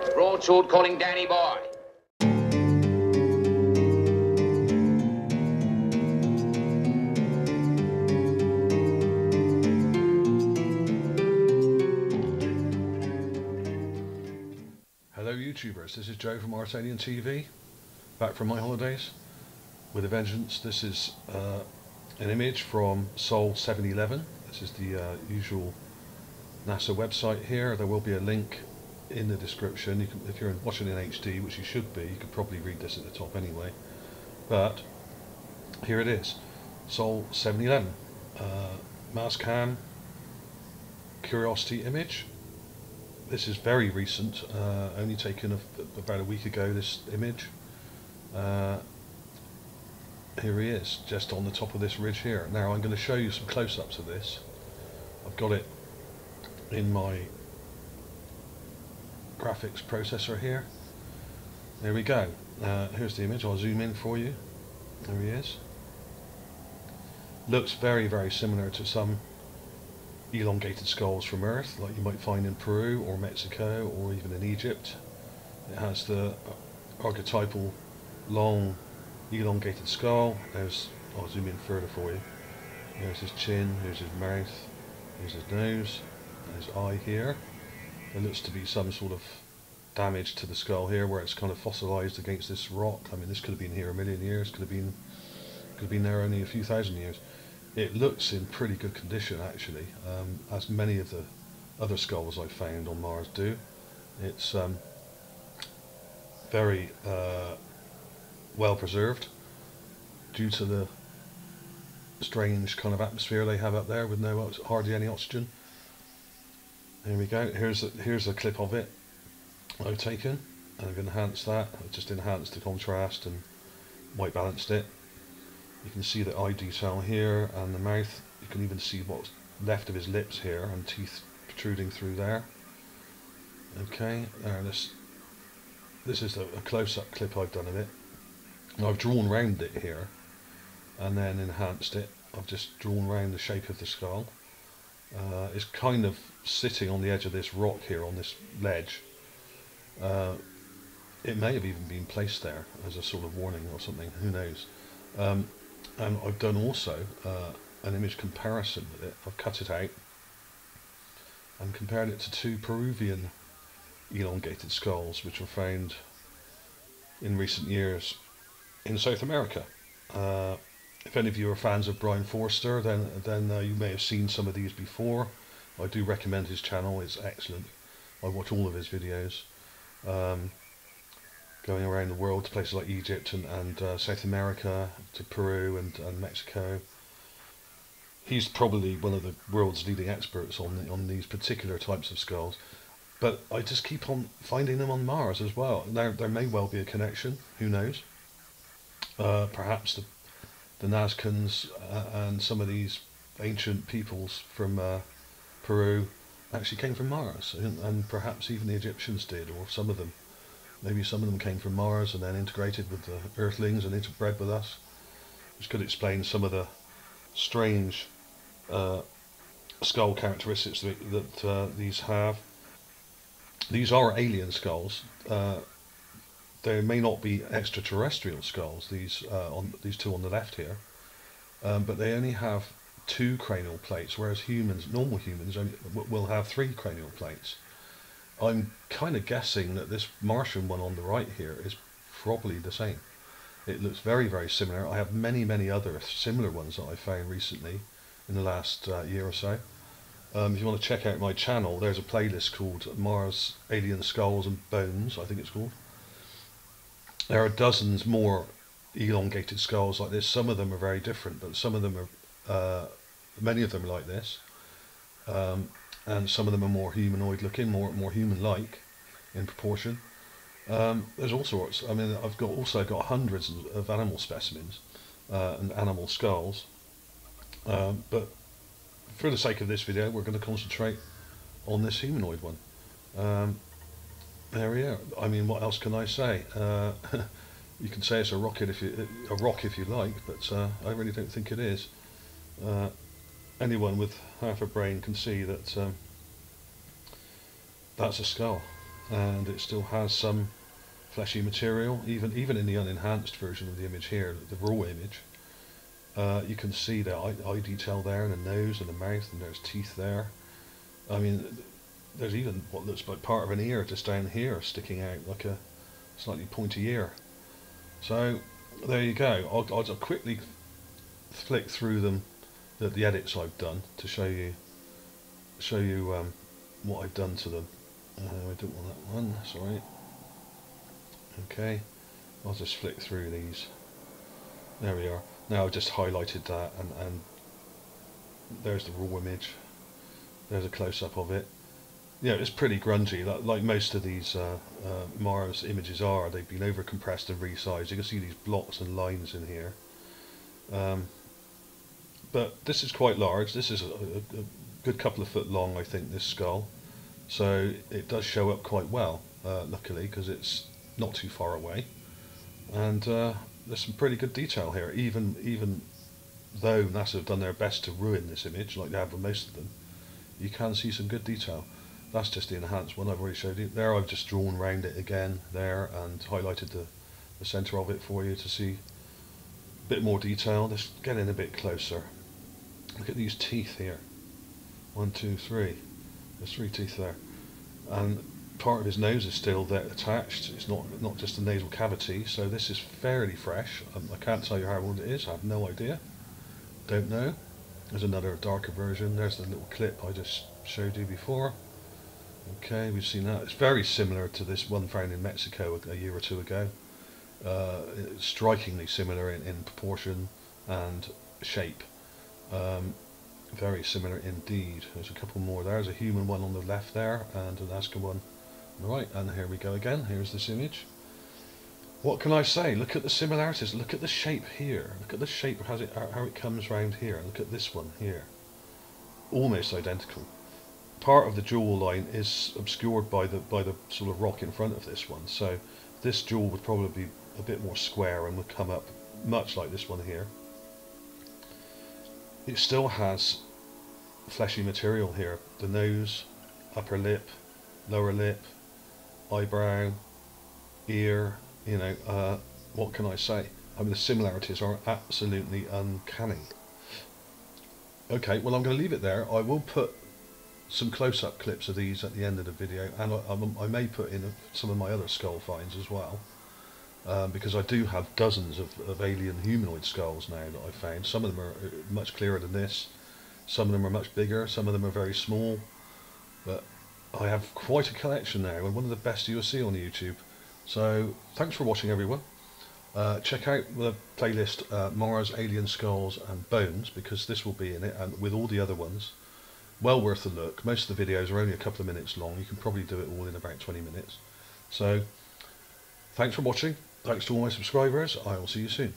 Broadsword calling Danny boy. Hello YouTubers, this is Joe from ArtAlienTV, back from my holidays with a vengeance. This is an image from Sol 711. This is the usual NASA website here. There will be a link in the description. You can, if you're watching in HD, which you should be, you could probably read this at the top anyway. But here it is, Sol 711, mass cam curiosity image. This is very recent, only taken about a week ago, this image. Here he is, just on the top of this ridge here. Now I'm going to show you some close-ups of this. I've got it in my graphics processor here. There we go. Here's the image. I'll zoom in for you. There he is. Looks very, very similar to some elongated skulls from Earth, like you might find in Peru or Mexico or even in Egypt. It has the archetypal long elongated skull. I'll zoom in further for you. There's his chin, here's his mouth, here's his nose, and his eye here. There looks to be some sort of damage to the skull here, where it's kind of fossilized against this rock. I mean, this could have been here a million years, could have been there only a few thousand years. It looks in pretty good condition, actually, as many of the other skulls I've found on Mars do. It's very well preserved due to the strange kind of atmosphere they have up there with hardly any oxygen. There we go. Here's a clip of it I've taken. I've enhanced that. I've just enhanced the contrast and white balanced it. You can see the eye detail here and the mouth. You can even see what's left of his lips here and teeth protruding through there. Okay, this is a close-up clip I've done of it. I've drawn round it here and then enhanced it. I've just drawn round the shape of the skull. It's kind of sitting on the edge of this rock here, on this ledge. It may have even been placed there as a sort of warning or something, who knows. And I've done also an image comparison with it. I've cut it out and compared it to two Peruvian elongated skulls which were found in recent years in South America. If any of you are fans of Brian FOERSTER, then you may have seen some of these before. I do recommend his channel, it's excellent. I watch all of his videos. Going around the world to places like Egypt and South America, to Peru and Mexico. He's probably one of the world's leading experts on these particular types of skulls. But I just keep on finding them on Mars as well. There may well be a connection, who knows. Perhaps the Nazcans and some of these ancient peoples from Peru actually came from Mars, and perhaps even the Egyptians did, or some of them. Maybe some of them came from Mars and then integrated with the Earthlings and interbred with us, which could explain some of the strange skull characteristics that these have. These are alien skulls. They may not be extraterrestrial skulls, these two on the left here, but they only have 2 cranial plates, whereas normal humans will have 3 cranial plates. I'm kind of guessing that this Martian one on the right here is probably the same. It looks very, very similar. I have many, many other similar ones that I found recently in the last year or so. If you want to check out my channel, there's a playlist called Mars Alien Skulls and Bones, I think it's called. There are dozens more elongated skulls like this. Some of them are very different, but some of them are, many of them are like this. And some of them are more humanoid looking, more human-like in proportion. There's all sorts. I mean, I've also got hundreds of animal specimens and animal skulls. But for the sake of this video, we're going to concentrate on this humanoid one. There we are. I mean, what else can I say? You can say it's a rock if you like, but I really don't think it is. Anyone with half a brain can see that that's a skull. and it still has some fleshy material, even in the unenhanced version of the image here, the raw image. You can see the eye detail there, and the nose and the mouth, and there's teeth there. I mean, there's even what looks like part of an ear just down here sticking out, like a slightly pointy ear. So there you go. I'll quickly flick through them, the edits I've done, to show you what I've done to them. I don't want that one, sorry. Okay, I'll just flick through these. There we are. Now I've just highlighted that, and there's the raw image. There's a close-up of it. Yeah, it's pretty grungy, like most of these Mars images are. They've been over-compressed and resized. You can see these blocks and lines in here. But this is quite large. This is a good couple of foot long, I think, this skull. So it does show up quite well, luckily, because it's not too far away. And there's some pretty good detail here, even though NASA have done their best to ruin this image, like they have with most of them. You can see some good detail. That's just the enhanced one I've already showed you. There I've just drawn around it again there and highlighted the centre of it for you to see a bit more detail. Let's get in a bit closer. Look at these teeth here. 1, 2, 3. There's 3 teeth there. And part of his nose is still there attached. It's not just a nasal cavity, so this is fairly fresh. I can't tell you how old it is. I have no idea. Don't know. There's another darker version. There's the little clip I just showed you before. Okay, we've seen that. It's very similar to this one found in Mexico a year or two ago. It's strikingly similar in proportion and shape. Very similar indeed. There's a couple more. There's a human one on the left there, and an Nazca one on the right. And here we go again. Here's this image. What can I say? Look at the similarities. Look at the shape here. Look at the shape, how it comes round here. Look at this one here. Almost identical. Part of the jewel line is obscured by the sort of rock in front of this one. So this jewel would probably be a bit more square and would come up much like this one here. It still has fleshy material here. The nose, upper lip, lower lip, eyebrow, ear, you know, what can I say? I mean, the similarities are absolutely uncanny. Okay, well, I'm going to leave it there. I will put some close-up clips of these at the end of the video, and I may put in some of my other skull finds as well, because I do have dozens of alien humanoid skulls now that I've found. Some of them are much clearer than this, some of them are much bigger, some of them are very small, but I have quite a collection now, and one of the best you'll see on YouTube. So thanks for watching, everyone. Check out the playlist Mars, Alien Skulls and Bones, because this will be in it, and with all the other ones. Well worth a look. Most of the videos are only a couple of minutes long. You can probably do it all in about 20 minutes. So thanks for watching. Thanks to all my subscribers. I will see you soon.